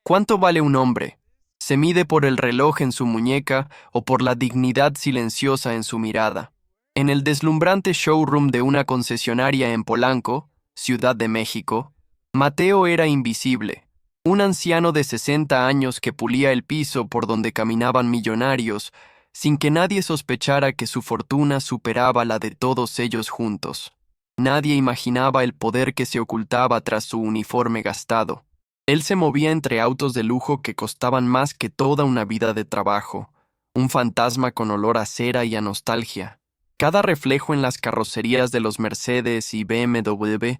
¿Cuánto vale un hombre? ¿Se mide por el reloj en su muñeca o por la dignidad silenciosa en su mirada? En el deslumbrante showroom de una concesionaria en Polanco, Ciudad de México, Mateo era invisible, un anciano de 60 años que pulía el piso por donde caminaban millonarios, sin que nadie sospechara que su fortuna superaba la de todos ellos juntos. Nadie imaginaba el poder que se ocultaba tras su uniforme gastado. Él se movía entre autos de lujo que costaban más que toda una vida de trabajo, un fantasma con olor a cera y a nostalgia. Cada reflejo en las carrocerías de los Mercedes y BMW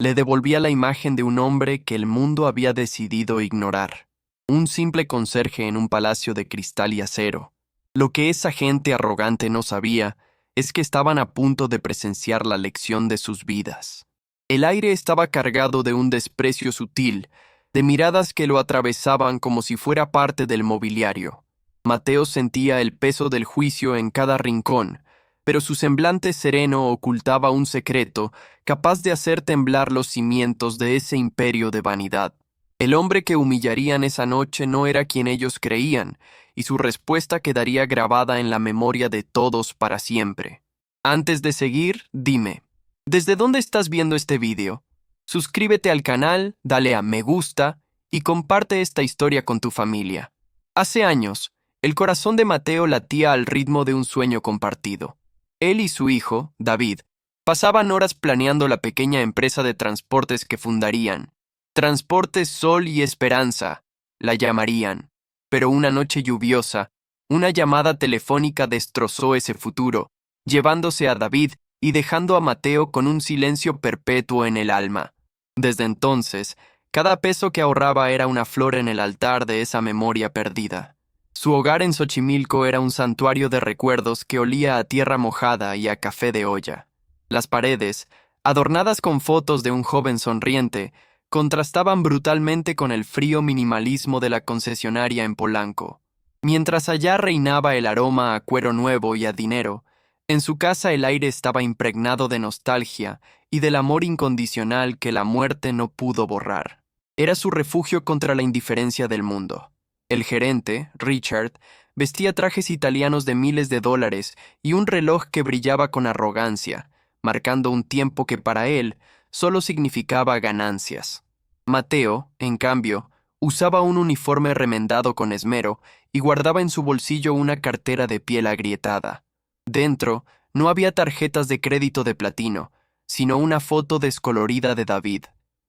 le devolvía la imagen de un hombre que el mundo había decidido ignorar. Un simple conserje en un palacio de cristal y acero. Lo que esa gente arrogante no sabía es que estaban a punto de presenciar la lección de sus vidas. El aire estaba cargado de un desprecio sutil, de miradas que lo atravesaban como si fuera parte del mobiliario. Mateo sentía el peso del juicio en cada rincón, pero su semblante sereno ocultaba un secreto capaz de hacer temblar los cimientos de ese imperio de vanidad. El hombre que humillarían esa noche no era quien ellos creían, y su respuesta quedaría grabada en la memoria de todos para siempre. Antes de seguir, dime, ¿desde dónde estás viendo este vídeo? Suscríbete al canal, dale a me gusta y comparte esta historia con tu familia. Hace años, el corazón de Mateo latía al ritmo de un sueño compartido. Él y su hijo, David, pasaban horas planeando la pequeña empresa de transportes que fundarían. Transportes Sol y Esperanza, la llamarían. Pero una noche lluviosa, una llamada telefónica destrozó ese futuro, llevándose a David y dejando a Mateo con un silencio perpetuo en el alma. Desde entonces, cada peso que ahorraba era una flor en el altar de esa memoria perdida. Su hogar en Xochimilco era un santuario de recuerdos que olía a tierra mojada y a café de olla. Las paredes, adornadas con fotos de un joven sonriente, contrastaban brutalmente con el frío minimalismo de la concesionaria en Polanco. Mientras allá reinaba el aroma a cuero nuevo y a dinero, en su casa el aire estaba impregnado de nostalgia y del amor incondicional que la muerte no pudo borrar. Era su refugio contra la indiferencia del mundo. El gerente, Richard, vestía trajes italianos de miles de dólares y un reloj que brillaba con arrogancia, marcando un tiempo que para él solo significaba ganancias. Mateo, en cambio, usaba un uniforme remendado con esmero y guardaba en su bolsillo una cartera de piel agrietada. Dentro no había tarjetas de crédito de platino, sino una foto descolorida de David,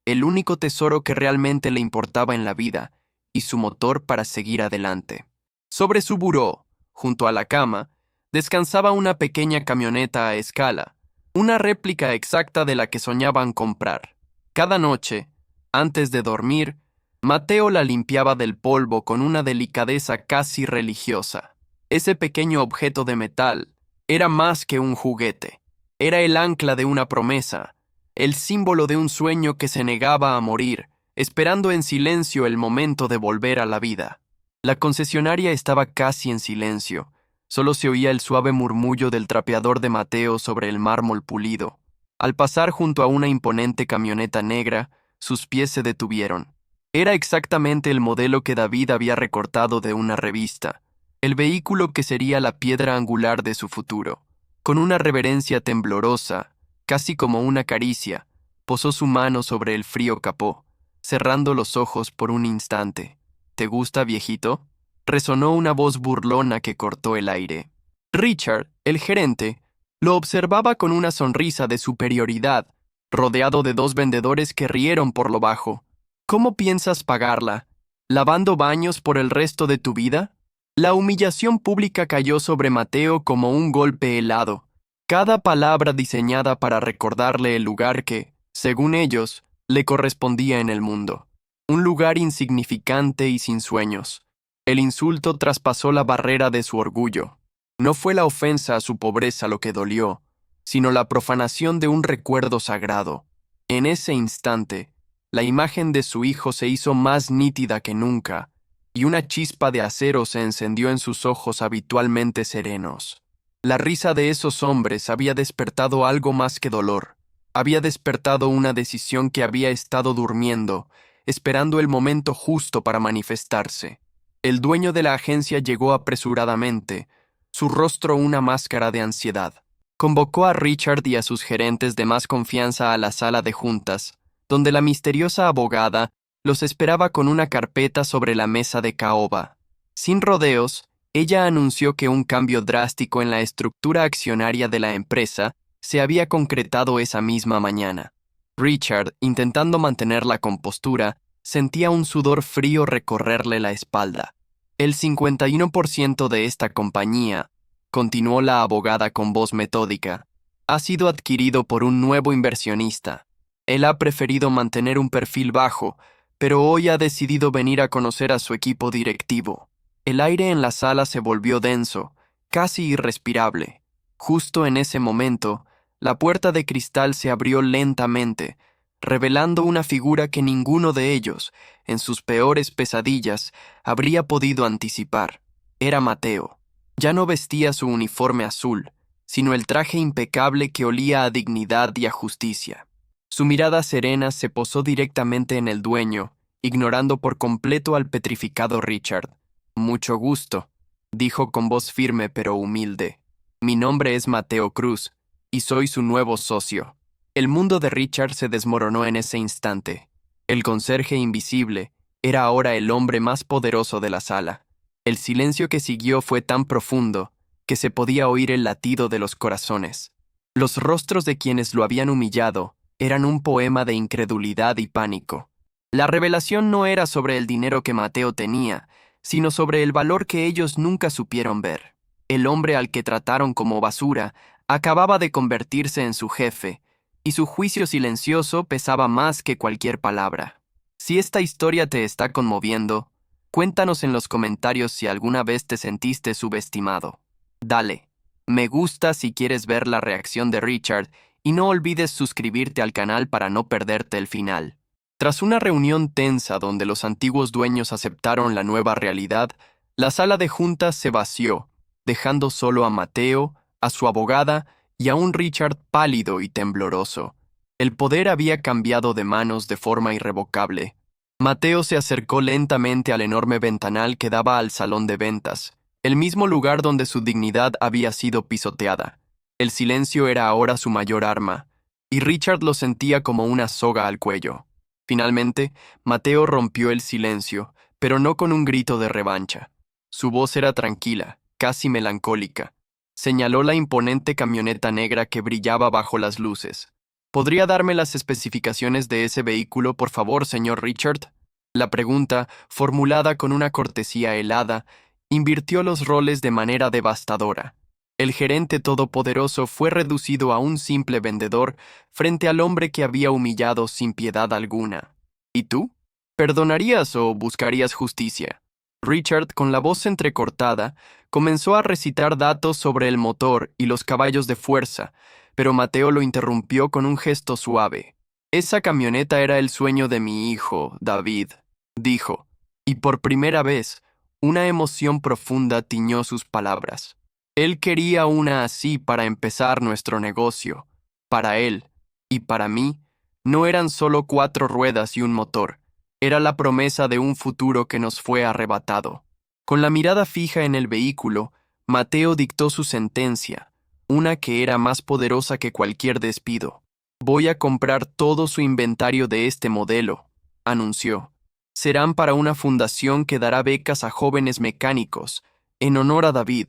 el único tesoro que realmente le importaba en la vida, y su motor para seguir adelante. Sobre su buró, junto a la cama, descansaba una pequeña camioneta a escala, una réplica exacta de la que soñaban comprar. Cada noche, antes de dormir, Mateo la limpiaba del polvo con una delicadeza casi religiosa. Ese pequeño objeto de metal era más que un juguete. Era el ancla de una promesa, el símbolo de un sueño que se negaba a morir, esperando en silencio el momento de volver a la vida. La concesionaria estaba casi en silencio. Solo se oía el suave murmullo del trapeador de Mateo sobre el mármol pulido. Al pasar junto a una imponente camioneta negra, sus pies se detuvieron. Era exactamente el modelo que David había recortado de una revista, el vehículo que sería la piedra angular de su futuro. Con una reverencia temblorosa, casi como una caricia, posó su mano sobre el frío capó, cerrando los ojos por un instante. ¿Te gusta, viejito?, resonó una voz burlona que cortó el aire. Richard, el gerente, lo observaba con una sonrisa de superioridad, rodeado de dos vendedores que rieron por lo bajo. ¿Cómo piensas pagarla? ¿Lavando baños por el resto de tu vida? La humillación pública cayó sobre Mateo como un golpe helado. Cada palabra diseñada para recordarle el lugar que, según ellos, le correspondía en el mundo. Un lugar insignificante y sin sueños. El insulto traspasó la barrera de su orgullo. No fue la ofensa a su pobreza lo que dolió, sino la profanación de un recuerdo sagrado. En ese instante, la imagen de su hijo se hizo más nítida que nunca, y una chispa de acero se encendió en sus ojos habitualmente serenos. La risa de esos hombres había despertado algo más que dolor. Había despertado una decisión que había estado durmiendo, esperando el momento justo para manifestarse. El dueño de la agencia llegó apresuradamente, su rostro una máscara de ansiedad. Convocó a Richard y a sus gerentes de más confianza a la sala de juntas, donde la misteriosa abogada los esperaba con una carpeta sobre la mesa de caoba. Sin rodeos, ella anunció que un cambio drástico en la estructura accionaria de la empresa se había concretado esa misma mañana. Richard, intentando mantener la compostura, sentía un sudor frío recorrerle la espalda. El 51% de esta compañía, continuó la abogada con voz metódica, ha sido adquirido por un nuevo inversionista. Él ha preferido mantener un perfil bajo, pero hoy ha decidido venir a conocer a su equipo directivo. El aire en la sala se volvió denso, casi irrespirable. Justo en ese momento, la puerta de cristal se abrió lentamente, revelando una figura que ninguno de ellos, en sus peores pesadillas, habría podido anticipar. Era Mateo. Ya no vestía su uniforme azul, sino el traje impecable que olía a dignidad y a justicia. Su mirada serena se posó directamente en el dueño, ignorando por completo al petrificado Richard. «Mucho gusto», dijo con voz firme pero humilde. «Mi nombre es Mateo Cruz, y soy su nuevo socio». El mundo de Richard se desmoronó en ese instante. El conserje invisible era ahora el hombre más poderoso de la sala. El silencio que siguió fue tan profundo que se podía oír el latido de los corazones. Los rostros de quienes lo habían humillado eran un poema de incredulidad y pánico. La revelación no era sobre el dinero que Mateo tenía, sino sobre el valor que ellos nunca supieron ver. El hombre al que trataron como basura acababa de convertirse en su jefe, y su juicio silencioso pesaba más que cualquier palabra. Si esta historia te está conmoviendo, cuéntanos en los comentarios si alguna vez te sentiste subestimado. Dale me gusta si quieres ver la reacción de Richard y no olvides suscribirte al canal para no perderte el final. Tras una reunión tensa donde los antiguos dueños aceptaron la nueva realidad, la sala de juntas se vació, dejando solo a Mateo, a su abogada y a un Richard pálido y tembloroso. El poder había cambiado de manos de forma irrevocable. Mateo se acercó lentamente al enorme ventanal que daba al salón de ventas, el mismo lugar donde su dignidad había sido pisoteada. El silencio era ahora su mayor arma, y Richard lo sentía como una soga al cuello. Finalmente, Mateo rompió el silencio, pero no con un grito de revancha. Su voz era tranquila, casi melancólica. Señaló la imponente camioneta negra que brillaba bajo las luces. ¿Podría darme las especificaciones de ese vehículo, por favor, señor Richard? La pregunta, formulada con una cortesía helada, invirtió los roles de manera devastadora. El gerente todopoderoso fue reducido a un simple vendedor frente al hombre que había humillado sin piedad alguna. ¿Y tú? ¿Perdonarías o buscarías justicia? Richard, con la voz entrecortada, comenzó a recitar datos sobre el motor y los caballos de fuerza, pero Mateo lo interrumpió con un gesto suave. «Esa camioneta era el sueño de mi hijo, David», dijo, y por primera vez, una emoción profunda tiñó sus palabras. Él quería una así para empezar nuestro negocio. Para él, y para mí, no eran solo 4 ruedas y un motor. Era la promesa de un futuro que nos fue arrebatado. Con la mirada fija en el vehículo, Mateo dictó su sentencia, una que era más poderosa que cualquier despido. «Voy a comprar todo su inventario de este modelo», anunció. «Serán para una fundación que dará becas a jóvenes mecánicos, en honor a David.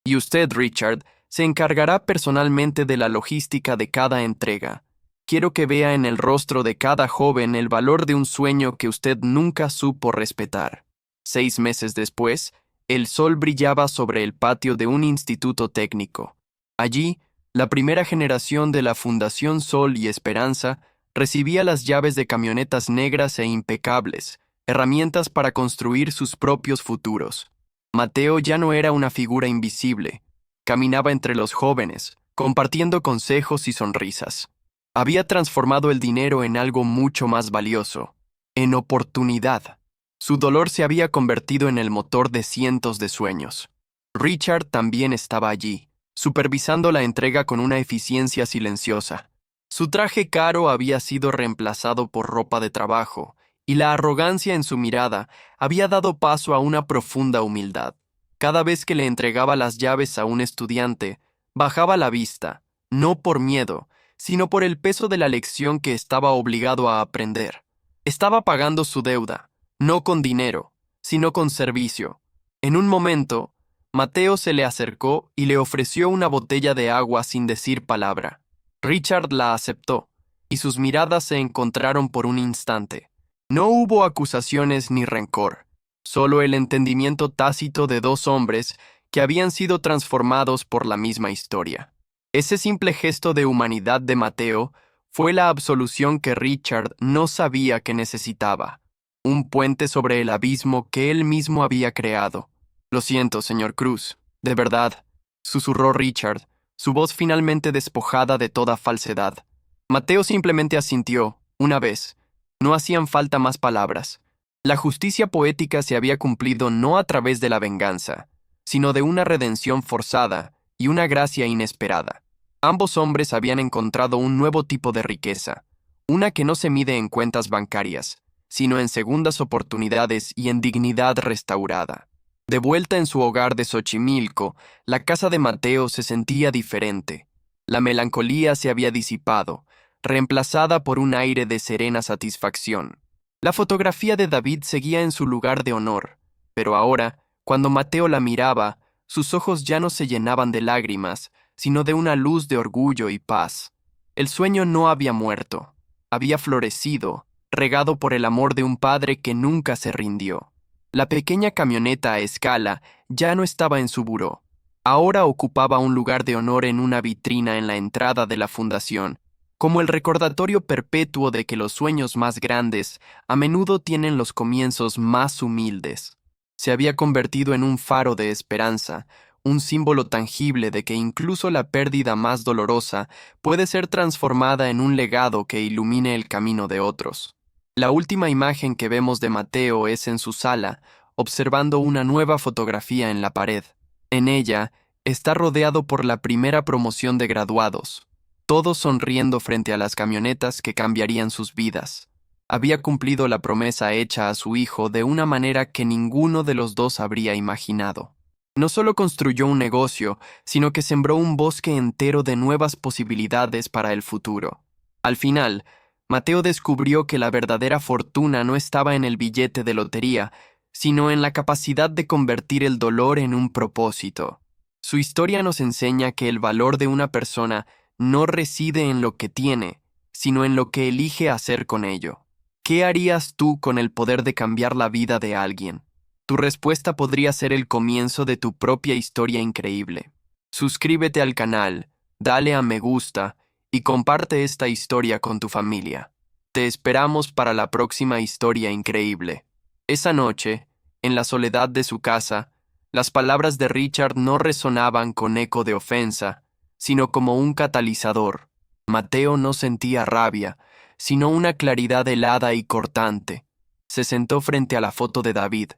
Y usted, Richard, se encargará personalmente de la logística de cada entrega. Quiero que vea en el rostro de cada joven el valor de un sueño que usted nunca supo respetar». 6 meses después, el sol brillaba sobre el patio de un instituto técnico. Allí, la primera generación de la Fundación Sol y Esperanza recibía las llaves de camionetas negras e impecables, herramientas para construir sus propios futuros. Mateo ya no era una figura invisible. Caminaba entre los jóvenes, compartiendo consejos y sonrisas. Había transformado el dinero en algo mucho más valioso, en oportunidad. Su dolor se había convertido en el motor de cientos de sueños. Richard también estaba allí, supervisando la entrega con una eficiencia silenciosa. Su traje caro había sido reemplazado por ropa de trabajo, y la arrogancia en su mirada había dado paso a una profunda humildad. Cada vez que le entregaba las llaves a un estudiante, bajaba la vista, no por miedo, sino por el peso de la lección que estaba obligado a aprender. Estaba pagando su deuda, no con dinero, sino con servicio. En un momento, Mateo se le acercó y le ofreció una botella de agua sin decir palabra. Richard la aceptó, y sus miradas se encontraron por un instante. No hubo acusaciones ni rencor, solo el entendimiento tácito de dos hombres que habían sido transformados por la misma historia. Ese simple gesto de humanidad de Mateo fue la absolución que Richard no sabía que necesitaba, un puente sobre el abismo que él mismo había creado. «Lo siento, señor Cruz, de verdad», susurró Richard, su voz finalmente despojada de toda falsedad. Mateo simplemente asintió, una vez. No hacían falta más palabras. La justicia poética se había cumplido no a través de la venganza, sino de una redención forzada y una gracia inesperada. Ambos hombres habían encontrado un nuevo tipo de riqueza, una que no se mide en cuentas bancarias, sino en segundas oportunidades y en dignidad restaurada. De vuelta en su hogar de Xochimilco, la casa de Mateo se sentía diferente. La melancolía se había disipado, reemplazada por un aire de serena satisfacción. La fotografía de David seguía en su lugar de honor, pero ahora, cuando Mateo la miraba, sus ojos ya no se llenaban de lágrimas, sino de una luz de orgullo y paz. El sueño no había muerto, había florecido, regado por el amor de un padre que nunca se rindió. La pequeña camioneta a escala ya no estaba en su buró. Ahora ocupaba un lugar de honor en una vitrina en la entrada de la fundación, como el recordatorio perpetuo de que los sueños más grandes a menudo tienen los comienzos más humildes. Se había convertido en un faro de esperanza, un símbolo tangible de que incluso la pérdida más dolorosa puede ser transformada en un legado que ilumine el camino de otros. La última imagen que vemos de Mateo es en su sala, observando una nueva fotografía en la pared. En ella, está rodeado por la primera promoción de graduados, todos sonriendo frente a las camionetas que cambiarían sus vidas. Había cumplido la promesa hecha a su hijo de una manera que ninguno de los dos habría imaginado. No solo construyó un negocio, sino que sembró un bosque entero de nuevas posibilidades para el futuro. Al final, Mateo descubrió que la verdadera fortuna no estaba en el billete de lotería, sino en la capacidad de convertir el dolor en un propósito. Su historia nos enseña que el valor de una persona no reside en lo que tiene, sino en lo que elige hacer con ello. ¿Qué harías tú con el poder de cambiar la vida de alguien? Tu respuesta podría ser el comienzo de tu propia historia increíble. Suscríbete al canal, dale a me gusta y comparte esta historia con tu familia. Te esperamos para la próxima historia increíble. Esa noche, en la soledad de su casa, las palabras de Richard no resonaban con eco de ofensa, sino como un catalizador. Mateo no sentía rabia, sino una claridad helada y cortante. Se sentó frente a la foto de David,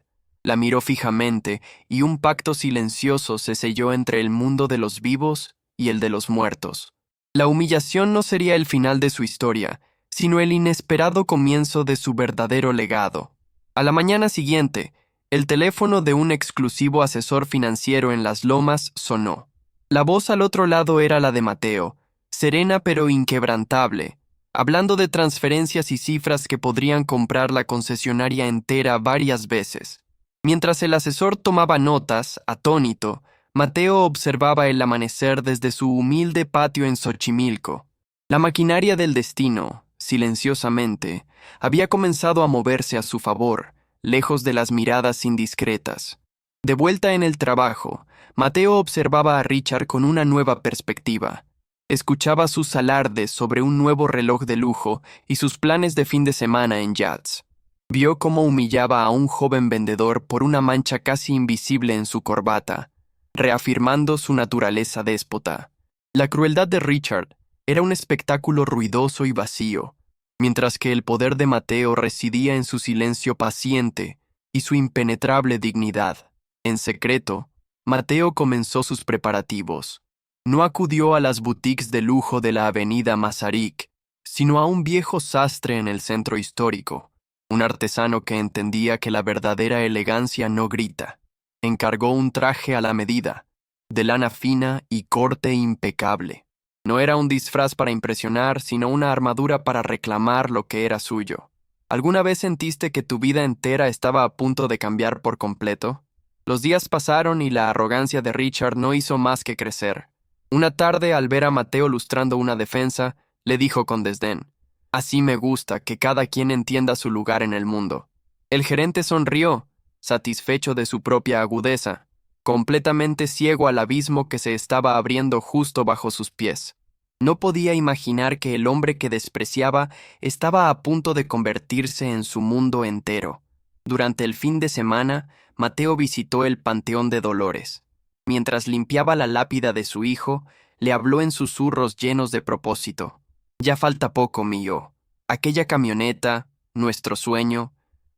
la miró fijamente y un pacto silencioso se selló entre el mundo de los vivos y el de los muertos. La humillación no sería el final de su historia, sino el inesperado comienzo de su verdadero legado. A la mañana siguiente, el teléfono de un exclusivo asesor financiero en Las Lomas sonó. La voz al otro lado era la de Mateo, serena pero inquebrantable, hablando de transferencias y cifras que podrían comprar la concesionaria entera varias veces. Mientras el asesor tomaba notas, atónito, Mateo observaba el amanecer desde su humilde patio en Xochimilco. La maquinaria del destino, silenciosamente, había comenzado a moverse a su favor, lejos de las miradas indiscretas. De vuelta en el trabajo, Mateo observaba a Richard con una nueva perspectiva. Escuchaba sus alardes sobre un nuevo reloj de lujo y sus planes de fin de semana en yachts. Vio cómo humillaba a un joven vendedor por una mancha casi invisible en su corbata, reafirmando su naturaleza déspota. La crueldad de Richard era un espectáculo ruidoso y vacío, mientras que el poder de Mateo residía en su silencio paciente y su impenetrable dignidad. En secreto, Mateo comenzó sus preparativos. No acudió a las boutiques de lujo de la avenida Masaryk, sino a un viejo sastre en el centro histórico. un artesano que entendía que la verdadera elegancia no grita. Encargó un traje a la medida, de lana fina y corte impecable. No era un disfraz para impresionar, sino una armadura para reclamar lo que era suyo. ¿Alguna vez sentiste que tu vida entera estaba a punto de cambiar por completo? Los días pasaron y la arrogancia de Richard no hizo más que crecer. Una tarde, al ver a Mateo lustrando una defensa, le dijo con desdén: «Así me gusta, que cada quien entienda su lugar en el mundo». El gerente sonrió, satisfecho de su propia agudeza, completamente ciego al abismo que se estaba abriendo justo bajo sus pies. No podía imaginar que el hombre que despreciaba estaba a punto de convertirse en su mundo entero. Durante el fin de semana, Mateo visitó el Panteón de Dolores. Mientras limpiaba la lápida de su hijo, le habló en susurros llenos de propósito. «Ya falta poco, mío. Aquella camioneta, nuestro sueño,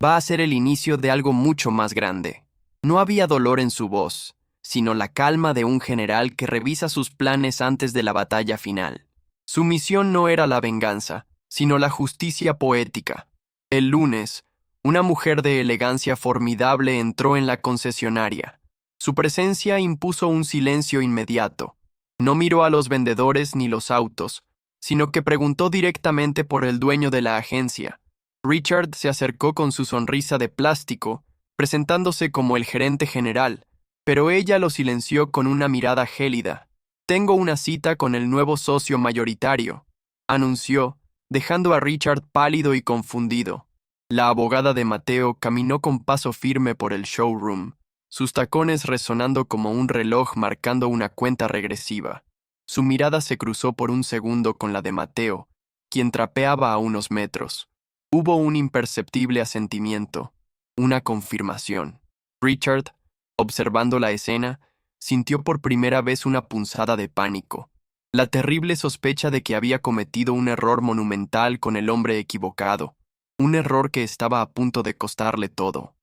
va a ser el inicio de algo mucho más grande». No había dolor en su voz, sino la calma de un general que revisa sus planes antes de la batalla final. Su misión no era la venganza, sino la justicia poética. El lunes, una mujer de elegancia formidable entró en la concesionaria. Su presencia impuso un silencio inmediato. No miró a los vendedores ni los autos, sino que preguntó directamente por el dueño de la agencia. Richard se acercó con su sonrisa de plástico, presentándose como el gerente general, pero ella lo silenció con una mirada gélida. «Tengo una cita con el nuevo socio mayoritario», anunció, dejando a Richard pálido y confundido. La abogada de Mateo caminó con paso firme por el showroom, sus tacones resonando como un reloj marcando una cuenta regresiva. Su mirada se cruzó por un segundo con la de Mateo, quien trapeaba a unos metros. Hubo un imperceptible asentimiento, una confirmación. Richard, observando la escena, sintió por primera vez una punzada de pánico, la terrible sospecha de que había cometido un error monumental con el hombre equivocado, un error que estaba a punto de costarle todo.